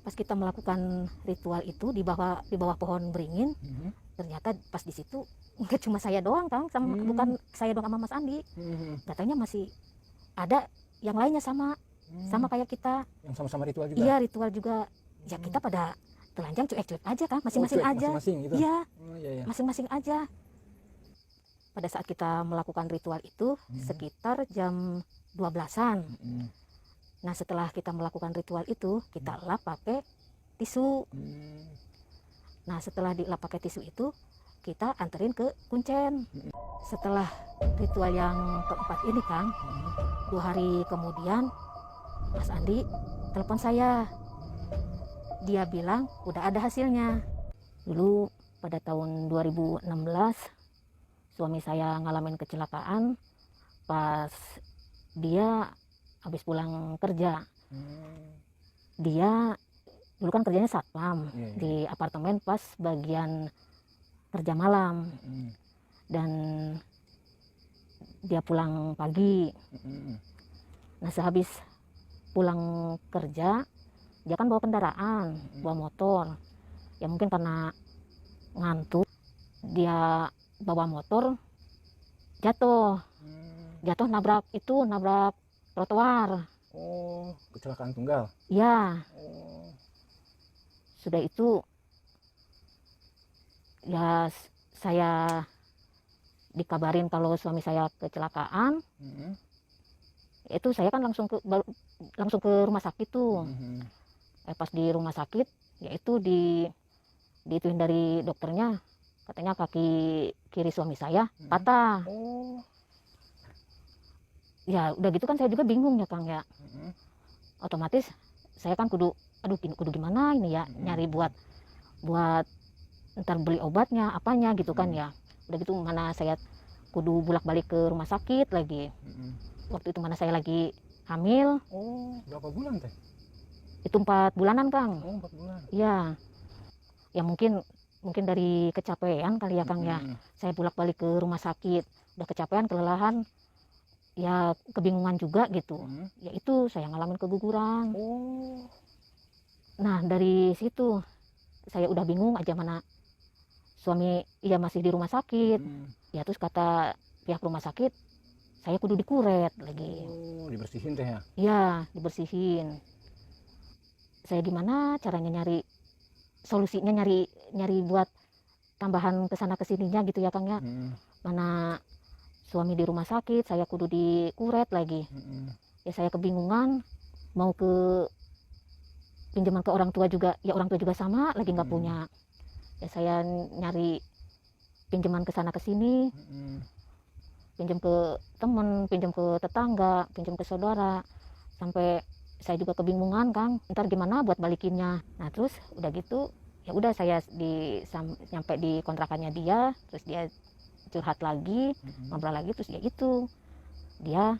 pas kita melakukan ritual itu di bawah pohon beringin, ternyata pas di situ nggak cuma saya doang Kang, bukan saya doang sama Mas Andi, katanya masih ada yang lainnya sama kayak kita, yang sama-sama ritual juga. Iya, ritual juga. Ya kita pada telanjang cuek-cuek aja Kang, masing-masing aja. Masing-masing gitu. Iya, iya. masing-masing aja. Pada saat kita melakukan ritual itu sekitar jam 12-an. Nah setelah kita melakukan ritual itu, kita lap pakai tisu. Nah setelah dilap pakai tisu itu, kita anterin ke kuncen. Setelah ritual yang keempat ini Kang, 2 hari kemudian Mas Andi telepon saya. Dia bilang udah ada hasilnya. Dulu pada tahun 2016, suami saya ngalamin kecelakaan pas dia habis pulang kerja. Dia dulu kan kerjanya satpam di apartemen pas bagian kerja malam. Dan dia pulang pagi. Nah sehabis pulang kerja, dia kan bawa kendaraan, bawa motor. Ya mungkin karena ngantuk, dia bawa motor, jatuh nabrak trotoar. Oh, kecelakaan tunggal. Ya. Sudah itu ya saya dikabarin kalau suami saya kecelakaan. Itu saya kan langsung ke rumah sakit tuh. Pas di rumah sakit, yaitu diituin dari dokternya, katanya kaki kiri suami saya patah. Ya udah gitu kan saya juga bingung ya Kang ya. Otomatis saya kan kudu gimana ini ya, nyari buat ntar beli obatnya apanya gitu kan ya. Udah gitu mana saya kudu bolak-balik ke rumah sakit lagi. Waktu itu mana saya lagi hamil. Berapa bulan teh? Itu 4 bulanan Kang. 4 bulan. Iya. Ya mungkin dari kecapean kali ya Kang ya. Saya bolak-balik ke rumah sakit. Udah kecapean, kelelahan. Ya kebingungan juga gitu. Ya itu saya ngalamin keguguran. Nah dari situ saya udah bingung aja, mana suami ya masih di rumah sakit. Ya terus kata pihak rumah sakit, saya kudu dikuret lagi. Dibersihin teh ya? Iya, dibersihin. Saya gimana caranya nyari solusinya, nyari buat tambahan kesana kesininya gitu ya Kang ya. Mana suami di rumah sakit, saya kudu dikuret lagi. Ya saya kebingungan, mau ke pinjaman ke orang tua juga, ya orang tua juga sama lagi nggak punya. Ya saya nyari pinjaman kesana kesini, pinjam ke temen, pinjam ke tetangga, pinjam ke saudara, sampai saya juga kebingungan Kang, ntar gimana buat balikinnya. Nah terus udah gitu, ya udah saya nyampe di kontrakannya dia, terus dia curhat lagi, ngobrol lagi, terus ya itu dia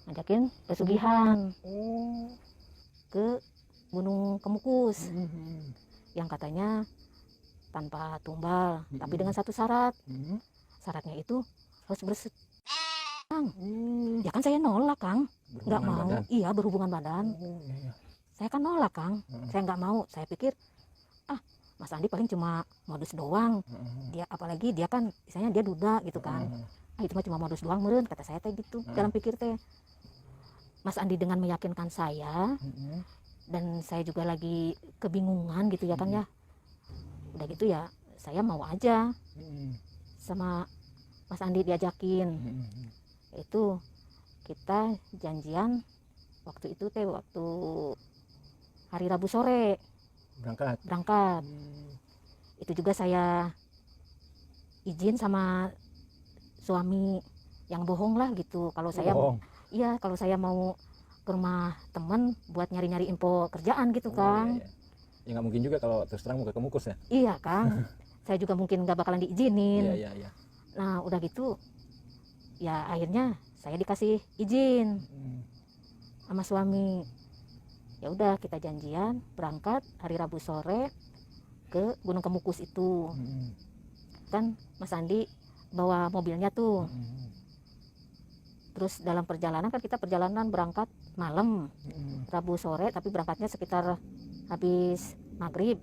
ngajakin pesugihan ke Gunung Kemukus, yang katanya tanpa tumbal, tapi dengan satu syarat. Syaratnya itu harus bersih. Kang, ya kan saya nolak Kang, nggak mau. Badan. Iya, berhubungan badan. Saya kan nolak Kang, saya nggak mau. Saya pikir Mas Andi paling cuma modus doang. Dia apalagi dia kan misalnya dia duda gitu kan. Itu mah cuma modus doang meureun, kata saya teh gitu. Dalam pikir teh. Mas Andi dengan meyakinkan saya, dan saya juga lagi kebingungan gitu ya Kang ya. Udah gitu ya, saya mau aja sama Mas Andi diajakin. Itu kita janjian waktu itu teh waktu hari Rabu sore berangkat. Itu juga saya izin sama suami yang bohong lah gitu. Kalau saya iya, kalau saya mau ke rumah temen buat nyari-nyari info kerjaan gitu Kang. Ya nggak mungkin juga kalau terus terang mau ke Kemukus ya. Iya Kang. Saya juga mungkin nggak bakalan diizinin. Iya. Nah udah gitu ya akhirnya saya dikasih izin sama suami. Ya udah kita janjian berangkat hari Rabu sore ke Gunung Kemukus itu. Kan Mas Andi bawa mobilnya tuh. Terus dalam perjalanan kan kita perjalanan berangkat malam, Rabu sore, tapi berangkatnya sekitar habis maghrib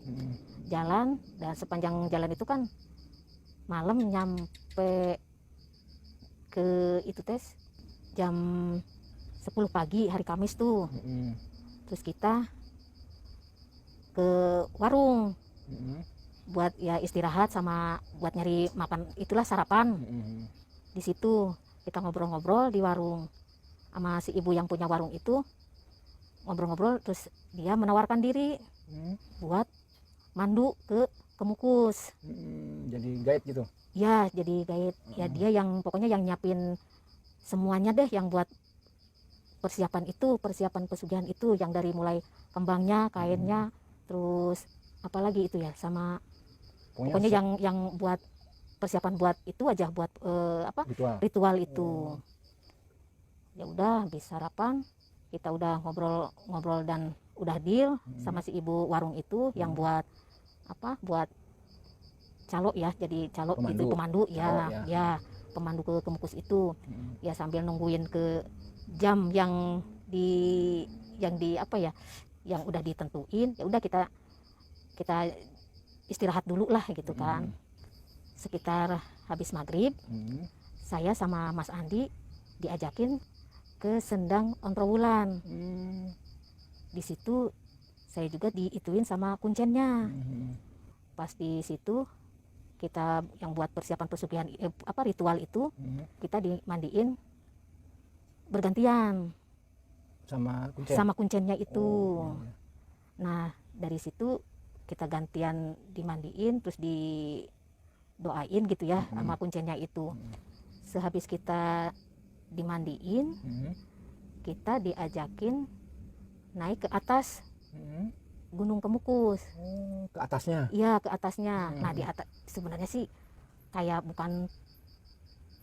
jalan, dan sepanjang jalan itu kan malam nyampe ke itu tes jam 10 pagi hari Kamis tuh. Terus kita ke warung buat ya istirahat sama buat nyari makan, itulah sarapan. Di situ kita ngobrol-ngobrol di warung sama si ibu yang punya warung itu, ngobrol-ngobrol, terus dia menawarkan diri buat mandu ke Kemukus. Jadi guide gitu. Ya, jadi guide. Ya dia yang pokoknya yang nyiapin semuanya deh, yang buat persiapan itu, persiapan pesugihan itu, yang dari mulai kembangnya, kainnya, terus apalagi itu ya, sama pokoknya yang buat persiapan buat itu aja, buat ritual itu. Ya udah habis sarapan kita udah ngobrol dan udah deal sama si ibu warung itu yang buat buat calo ya, jadi calo itu pemandu ya, ya pemandu ke Kemukus itu. Ya sambil nungguin ke jam yang yang udah ditentuin, ya udah kita istirahat dulu lah gitu kan. Sekitar habis maghrib saya sama Mas Andi diajakin ke Sendang Ontrowulan. Di situ saya juga diituin sama kuncennya. Pas di situ kita yang buat persiapan pesugihan ritual itu, kita dimandiin bergantian sama kuncennya itu. Nah dari situ kita gantian dimandiin, terus didoain gitu ya sama kuncennya itu. Sehabis kita dimandiin, kita diajakin naik ke atas Gunung Kemukus. Ke atasnya? Iya, ke atasnya. Nah di atas sebenarnya sih kayak bukan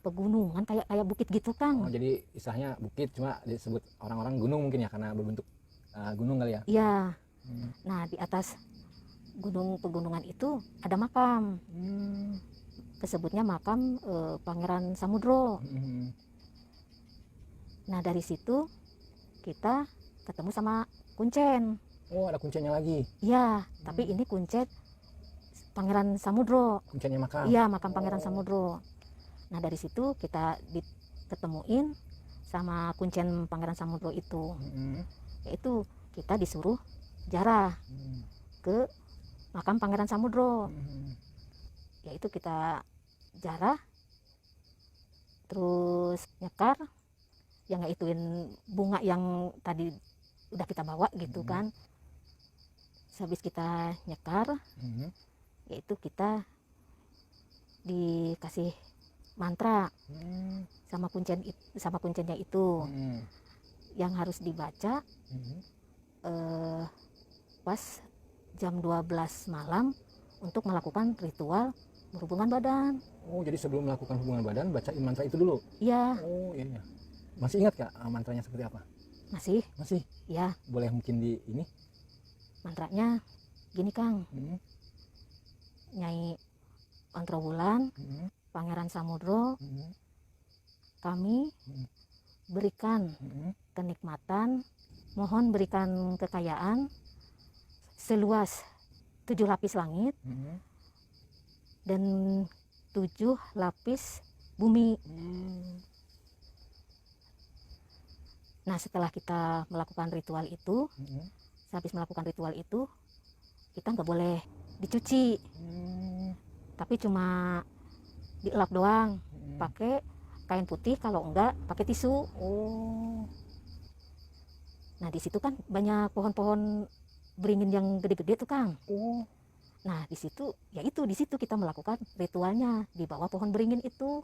pegunungan, kayak bukit gitu Kang. Jadi istilahnya bukit, cuma disebut orang-orang gunung mungkin ya, karena berbentuk gunung kali ya? Iya. Nah di atas gunung pegunungan itu ada makam. Kesebutnya makam Pangeran Samudro. Nah dari situ kita ketemu sama kuncen. Oh, ada kuncennya lagi? Iya, tapi ini kuncen Pangeran Samudro. Kuncennya makam? Iya, makam Pangeran Samudro. Nah dari situ kita diketemuin sama kuncen Pangeran Samudro itu. Yaitu kita disuruh jarah ke makam Pangeran Samudro. Yaitu kita jarah, terus nyekar, yang ngaituin bunga yang tadi udah kita bawa gitu kan. Habis kita nyekar, yaitu kita dikasih mantra sama kuncennya itu, yang harus dibaca pas jam 12 malam untuk melakukan ritual berhubungan badan. Oh, jadi sebelum melakukan hubungan badan bacain mantra itu dulu? Iya. Oh iya. Masih ingat Kak mantranya seperti apa? Masih. Ya. Boleh mungkin di ini? Mantranya gini Kang. Nyai Ontrowulan, Pangeran Samudro, kami berikan kenikmatan, mohon berikan kekayaan seluas 7 lapis langit dan 7 lapis bumi. Nah setelah kita melakukan ritual itu, habis melakukan ritual itu, kita nggak boleh dicuci, tapi cuma dielap doang, pakai kain putih, kalau enggak pakai tisu. Nah di situ kan banyak pohon-pohon beringin yang gede-gede tuh Kang. Nah di situ kita melakukan ritualnya di bawah pohon beringin itu.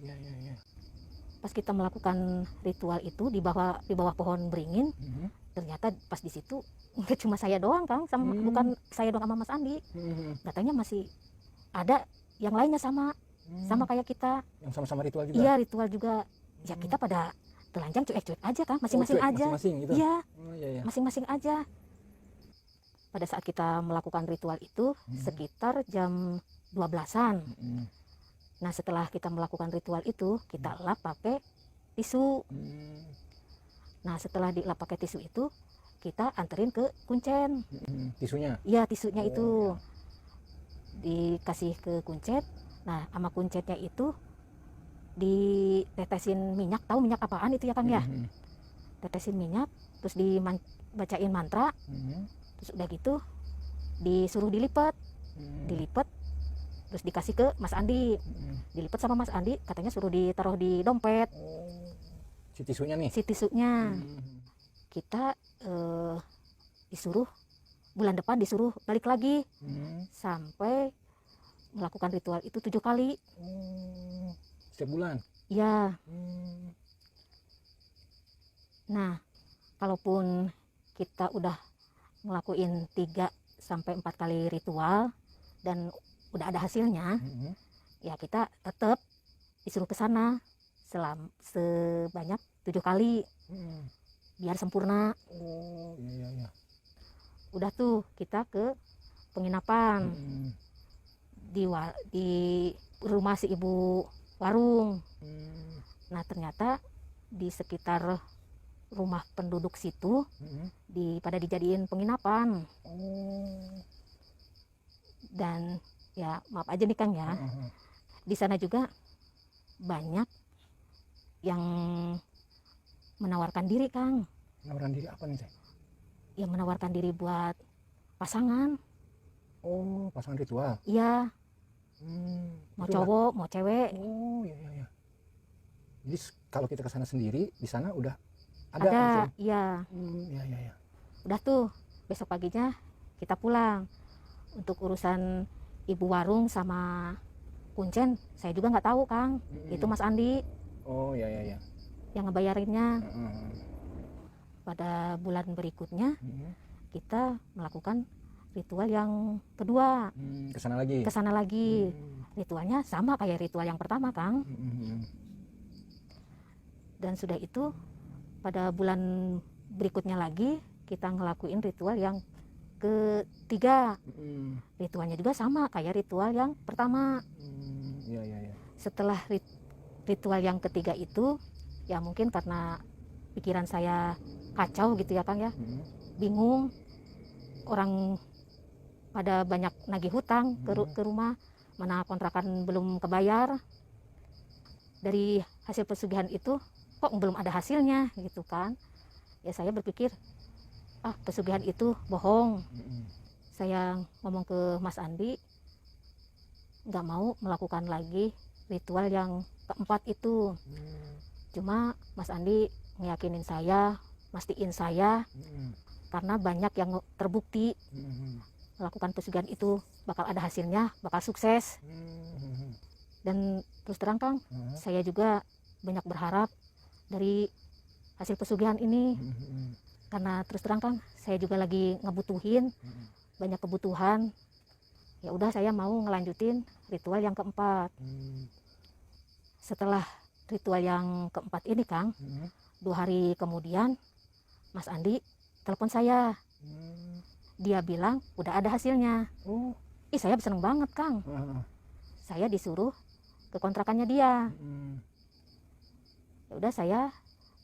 Iya. Pas kita melakukan ritual itu di bawah pohon beringin, ternyata pas di situ nggak cuma saya doang Kang, bukan saya doang sama Mas Andi. Katanya masih ada yang lainnya sama kayak kita. Yang sama-sama ritual juga? Iya, ritual juga. Ya kita pada telanjang cuek-cuek aja Kang, masing-masing aja. Masing-masing gitu? Iya, iya. masing-masing aja. Pada saat kita melakukan ritual itu sekitar jam 12-an. Nah setelah kita melakukan ritual itu, kita lap pakai tisu. Nah setelah dilap pakai tisu itu, kita anterin ke kuncen. Tisunya. Iya, tisunya Oh, itu dikasih ke kuncen. Nah, sama kuncennya itu ditetesin minyak. Tahu minyak apaan itu ya Kang ya? Tetesin minyak, terus dibacain mantra, terus udah gitu disuruh dilipat, terus dikasih ke Mas Andi, dilipat sama Mas Andi, katanya suruh ditaruh di dompet. Si tisunya nih. Si tisunya kita disuruh bulan depan disuruh balik lagi sampai melakukan ritual itu 7 kali. Setiap bulan. Ya. Nah, kalaupun kita udah ngelakuin 3 sampai 4 kali ritual dan udah ada hasilnya, ya kita tetap disuruh ke sana sebanyak 7 kali biar sempurna. Iya. Udah tuh kita ke penginapan di rumah si ibu warung. Nah, ternyata di sekitar rumah penduduk situ pada dijadiin penginapan. Dan ya maaf aja nih Kang ya, di sana juga banyak yang menawarkan diri Kang. Menawarkan diri apa nih Teh? Ya menawarkan diri buat pasangan. Oh, pasangan ritual. Iya, mau cowok mau cewek. Oh, iya. Jadi kalau kita ke sana sendiri, di sana udah ada Ada, iya. Iya. Udah tuh, besok paginya kita pulang. Untuk urusan ibu warung sama kuncen, saya juga nggak tahu Kang. Itu Mas Andi. Oh, iya. Yang ngebayarinnya. Pada bulan berikutnya kita melakukan ritual yang kedua. Kesana lagi. Ritualnya sama kayak ritual yang pertama Kang. Dan sudah itu pada bulan berikutnya lagi kita ngelakuin ritual yang ketiga. Ritualnya juga sama kayak ritual yang pertama. Iya. Setelah ritual yang ketiga itu, ya mungkin karena pikiran saya kacau gitu ya Kang ya, bingung, orang pada banyak nagih hutang ke rumah, mana kontrakan belum kebayar. Dari hasil pesugihan itu kok belum ada hasilnya gitu kan. Ya saya berpikir, pesugihan itu bohong. Saya ngomong ke Mas Andi, nggak mau melakukan lagi ritual yang keempat itu. Cuma Mas Andi ngeyakinin saya, mastiin saya, karena banyak yang terbukti melakukan pesugihan itu bakal ada hasilnya, bakal sukses. Dan terus terang Kang, saya juga banyak berharap dari hasil pesugihan ini, karena terus terang Kang, saya juga lagi ngebutuhin banyak kebutuhan. Ya udah, saya mau ngelanjutin ritual yang keempat. Setelah ritual yang keempat ini Kang, 2 hari kemudian Mas Andi telepon saya. Dia bilang udah ada hasilnya. Saya seneng banget Kang. Saya disuruh ke kontrakannya dia. Ya udah, saya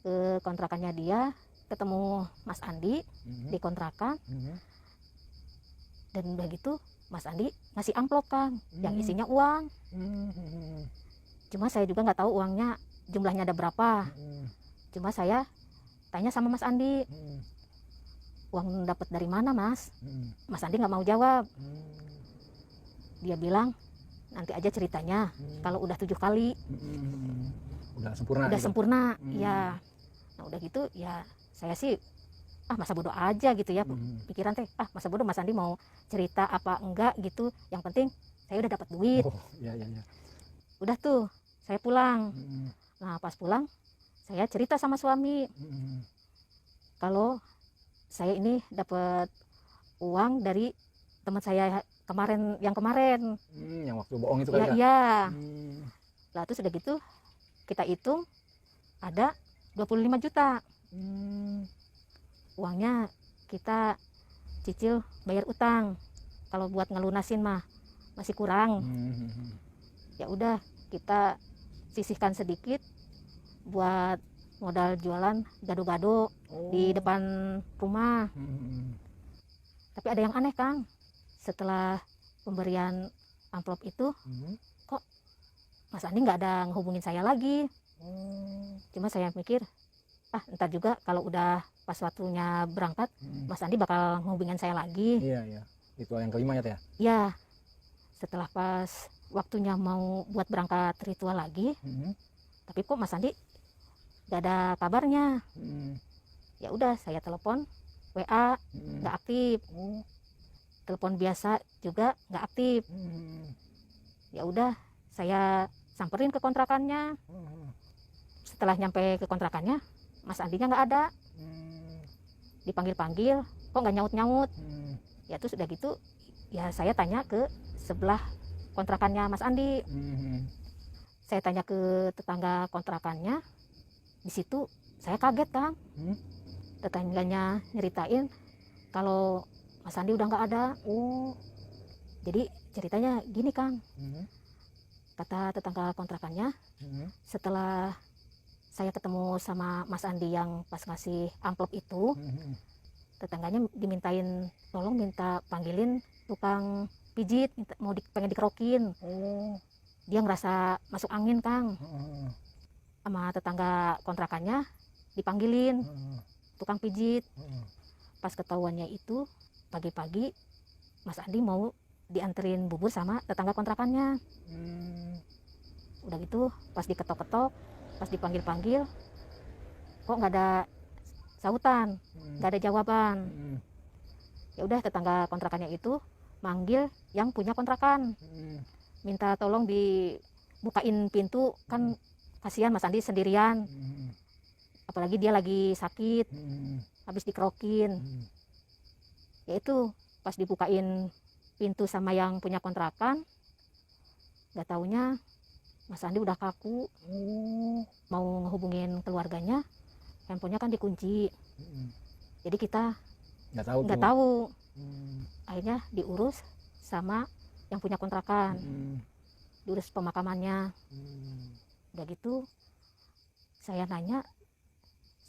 ke kontrakannya dia, ketemu Mas Andi di kontrakan. Dan udah gitu Mas Andi ngasih amplop Kang, yang isinya uang. Cuma saya juga nggak tahu uangnya jumlahnya ada berapa. Cuma saya tanya sama Mas Andi, uang dapat dari mana Mas? Mas Andi nggak mau jawab. Dia bilang nanti aja ceritanya kalau udah 7 kali. Udah sempurna. Udah gitu. sempurna, ya. Nah udah gitu ya saya sih masa bodoh aja gitu ya. Pikiran teh masa bodoh Mas Andi mau cerita apa enggak gitu. Yang penting saya udah dapat duit. Iya. Udah tuh saya pulang. Nah pas pulang saya cerita sama suami kalau saya ini dapat uang dari teman saya yang kemarin. Yang waktu bohong itu kan ya? Iya. Lah terus udah gitu kita hitung ada 25 juta. Uangnya kita cicil bayar utang. Kalau buat ngelunasin mah masih kurang. Ya udah, kita sisihkan sedikit buat modal jualan gado-gado di depan rumah. Tapi ada yang aneh, Kang. Setelah pemberian amplop itu, kok Mas Andi nggak ada ngehubungin saya lagi. Cuma saya mikir, ntar juga kalau udah pas waktunya berangkat, Mas Andi bakal ngehubungin saya lagi. Iya. Ritual yang kelima ya Teh? Ya, setelah pas waktunya mau buat berangkat ritual lagi, tapi kok Mas Andi nggak ada kabarnya. Ya udah, saya telepon WA nggak aktif, telepon biasa juga nggak aktif. Ya udah, saya samperin ke kontrakannya. Setelah nyampe ke kontrakannya, Mas Andinya nggak ada. Dipanggil-panggil, kok nggak nyaut-nyaut. Ya terus udah gitu, ya saya tanya ke sebelah kontrakannya Mas Andi. Saya tanya ke tetangga kontrakannya. Di situ saya kaget, Kang. Tetangganya nyeritain kalau Mas Andi udah nggak ada. Jadi ceritanya gini, Kang. Kata tetangga kontrakannya, setelah saya ketemu sama Mas Andi yang pas ngasih amplop itu, tetangganya dimintain tolong minta panggilin tukang pijit, pengen dikerokin. Dia ngerasa masuk angin, Kang. Sama tetangga kontrakannya dipanggilin tukang pijit. Pas ketahuannya itu pagi-pagi Mas Andi mau dianterin bubur sama tetangga kontrakannya. Udah gitu pas diketok-ketok, pas dipanggil-panggil, kok nggak ada sautan, nggak ada jawaban. Ya udah, tetangga kontrakannya itu manggil yang punya kontrakan, minta tolong dibukain pintu, kan kasihan Mas Andi sendirian, apalagi dia lagi sakit, habis dikerokin. Ya itu pas dibukain pintu sama yang punya kontrakan, nggak taunya Mas Andi udah kaku. Mau ngehubungin keluarganya, handphonenya kan dikunci. Jadi kita nggak tahu. Akhirnya diurus sama yang punya kontrakan, diurus pemakamannya. Udah gitu saya nanya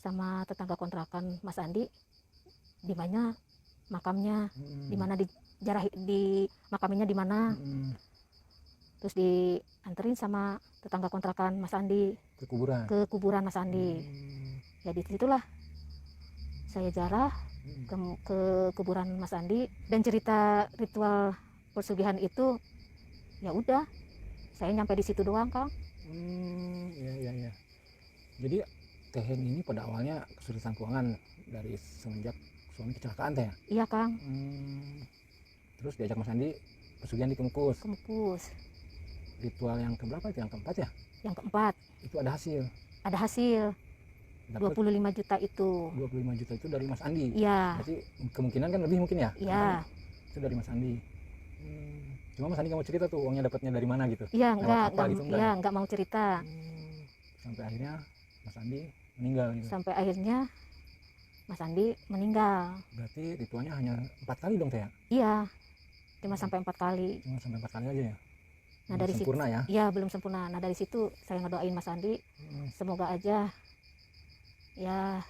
sama tetangga kontrakan Mas Andi, di mana makamnya, di mana di makaminya di mana. Terus dianterin sama tetangga kontrakan Mas Andi ke kuburan Mas Andi. Ya di situlah saya jarah ke kuburan Mas Andi, dan cerita ritual pesugihan itu ya udah saya nyampe di situ doang, Kang. Iya. Jadi Teh ini pada awalnya kesulitan keuangan dari semenjak suami kecelakaan Teh. Iya, Kang. Terus diajak Mas Andi pesugihan di Kemukus. Ritual yang keberapa itu? Yang keempat ya? Yang keempat. Itu ada hasil? Ada hasil. Dapet 25 juta itu. 25 juta itu dari Mas Andi? Iya. Berarti kemungkinan kan lebih mungkin ya? Iya. Itu dari Mas Andi. Cuma Mas Andi nggak mau cerita tuh uangnya dapatnya dari mana gitu? Iya, nggak mau cerita. Sampai akhirnya Mas Andi meninggal gitu? Sampai akhirnya Mas Andi meninggal. Berarti ritualnya hanya 4 kali dong Teh ya? Iya, cuma sampai 4 kali. Cuma sampai 4 kali aja ya? Nah, dari sempurna situ, ya? Iya, belum sempurna. Nah, dari situ saya ngedoain Mas Andi, semoga aja ya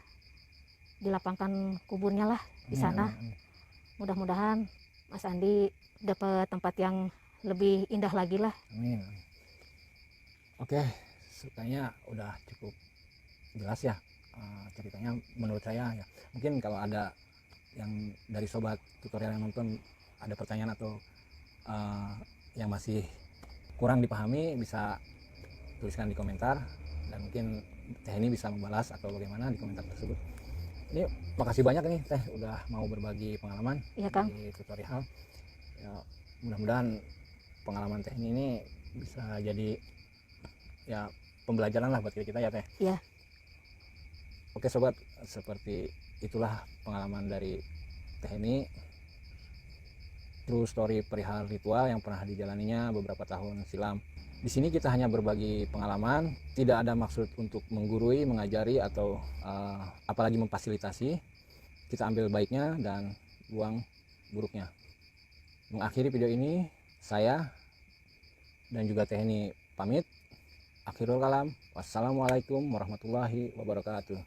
dilapangkan kuburnya lah di sana. Mudah-mudahan Mas Andi dapat tempat yang lebih indah lagi lah. Amin. Oke, kayaknya udah cukup jelas ya ceritanya menurut saya ya. Mungkin kalau ada yang dari sobat tutorial yang nonton ada pertanyaan atau yang masih kurang dipahami, bisa tuliskan di komentar, dan mungkin Teh ini bisa membalas atau bagaimana di komentar tersebut. Ini makasih banyak nih Teh udah mau berbagi pengalaman. Iya, Kang. Di tutorial ya, mudah-mudahan pengalaman Teh ini bisa jadi ya pembelajaran lah buat kita ya Teh. Iya. Oke sobat, seperti itulah pengalaman dari Teh ini, true story perihal ritual yang pernah dijalaninya beberapa tahun silam. Di sini kita hanya berbagi pengalaman, tidak ada maksud untuk menggurui, mengajari, atau apalagi memfasilitasi. Kita ambil baiknya dan buang buruknya. Mengakhiri video ini, saya dan juga Teh ini pamit. Akhirul kalam. Wassalamualaikum warahmatullahi wabarakatuh.